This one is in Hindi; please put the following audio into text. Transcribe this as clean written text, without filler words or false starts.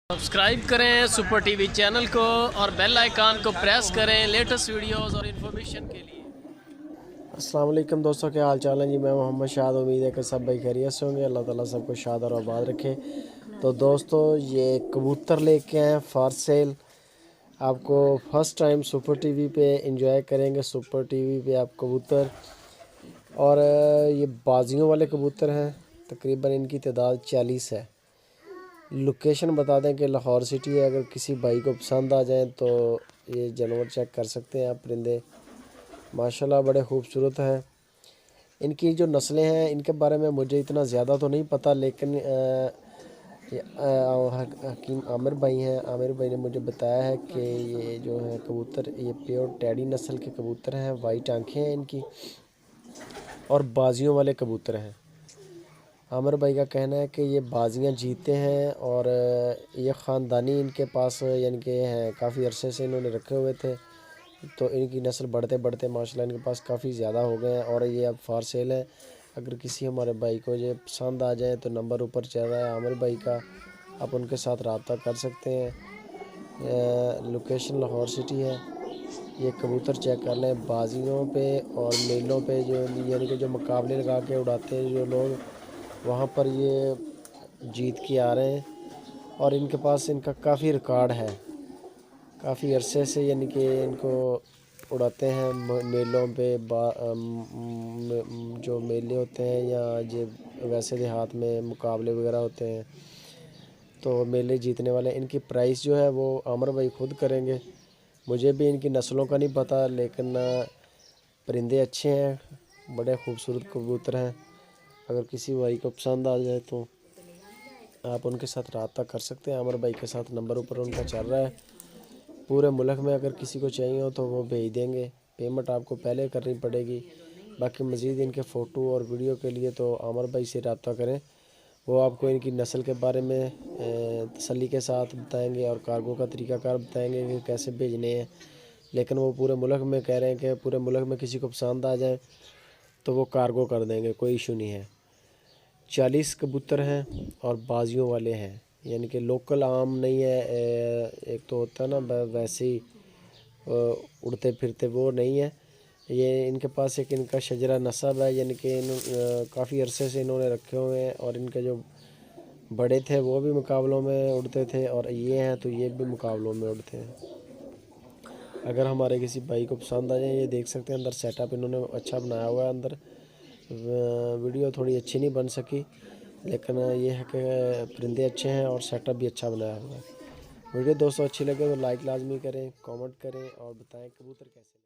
सब्सक्राइब करें सुपर टीवी चैनल को और बेल आइकन को प्रेस करें लेटेस्ट वीडियोस और इन्फॉर्मेशन के लिए। अस्सलाम वालेकुम दोस्तों, क्या हाल चाल है जी। मैं मोहम्मद शाद, उम्मीद है कि सब भाई खैरियत से होंगे। अल्लाह ताला सबको शाद और आबाद रखे। तो दोस्तों, ये कबूतर लेके आए फॉर सेल। आपको फर्स्ट टाइम सुपर टीवी पे एंजॉय करेंगे। सुपर टीवी पे आप कबूतर, और ये बाजियों वाले कबूतर हैं। तकरीबन इनकी तादाद 40 है। लोकेशन बता दें कि लाहौर सिटी है। अगर किसी भाई को पसंद आ जाए तो ये जानवर चेक कर सकते हैं आप। परिंदे माशाल्लाह बड़े खूबसूरत हैं। इनकी जो नस्लें हैं इनके बारे में मुझे इतना ज़्यादा तो नहीं पता, लेकिन हकीम आमिर भाई हैं। आमिर भाई ने मुझे बताया है कि ये जो है कबूतर, ये प्योर टैडी नस्ल के कबूतर हैं। वाइट आंखें हैं इनकी और बाजियों वाले कबूतर हैं। आमिर भाई का कहना है कि ये बाजियां जीते हैं और ये ख़ानदानी इनके पास यानी कि हैं, काफ़ी अरसे से इन्होंने रखे हुए थे। तो इनकी नस्ल बढ़ते बढ़ते माशाल्लाह इनके पास काफ़ी ज़्यादा हो गए हैं और ये अब फॉर सेल है। अगर किसी हमारे भाई को ये पसंद आ जाए तो नंबर ऊपर चल रहा है आमिर भाई का, आप उनके साथ रब्ता कर सकते हैं। लोकेशन लाहौर सिटी है। ये कबूतर चेक कर लें। बाजियों पे और मेलों पे जो यानी कि जो मुकाबले लगा के उड़ाते हैं जो लोग, वहाँ पर ये जीत के आ रहे हैं और इनके पास इनका काफ़ी रिकॉर्ड है। काफ़ी अरसे से यानी कि इनको उड़ाते हैं मेलों पे। जो मेले होते हैं या जो वैसे देहात में मुकाबले वगैरह होते हैं तो मेले जीतने वाले, इनकी प्राइस जो है वो आमिर भाई खुद करेंगे। मुझे भी इनकी नस्लों का नहीं पता, लेकिन परिंदे अच्छे हैं, बड़े खूबसूरत कबूतर हैं। अगर किसी भाई को पसंद आ जाए तो आप उनके साथ रब्ता कर सकते हैं। आमिर भाई के साथ नंबर ऊपर उनका चल रहा है। पूरे मुल्क में अगर किसी को चाहिए हो तो वो भेज देंगे। पेमेंट आपको पहले करनी पड़ेगी। बाकी मज़ीद इनके फ़ोटो और वीडियो के लिए तो आमिर भाई से रब्ता करें। वो आपको इनकी नस्ल के बारे में तसल्ली के साथ बताएंगे और कार्गो का तरीक़ाकार बताएंगे कि कैसे भेजने हैं। लेकिन वो पूरे मुल्क में कह रहे हैं कि पूरे मुल्क में किसी को पसंद आ जाए तो वो कार्गो कर देंगे, कोई इशू नहीं है। 40 कबूतर हैं और बाजियों वाले हैं, यानी कि लोकल आम नहीं है। एक तो होता है ना वैसे ही उड़ते फिरते, वो नहीं है। ये इनके पास एक इनका शजरा नस्ब है, यानी कि काफ़ी अरसे से इन्होंने रखे हुए हैं और इनके जो बड़े थे वो भी मुकाबलों में उड़ते थे और ये हैं तो ये भी मुकाबलों में उड़ते हैं। अगर हमारे किसी भाई को पसंद आ जाए, ये देख सकते हैं अंदर सेटअप इन्होंने अच्छा बनाया हुआ है। अंदर वीडियो थोड़ी अच्छी नहीं बन सकी, लेकिन ये है कि परिंदे अच्छे हैं और सेटअप भी अच्छा बनाया हुआ है। वीडियो दोस्तों अच्छी लगे तो लाइक लाजमी करें, कमेंट करें और बताएं कबूतर कैसे।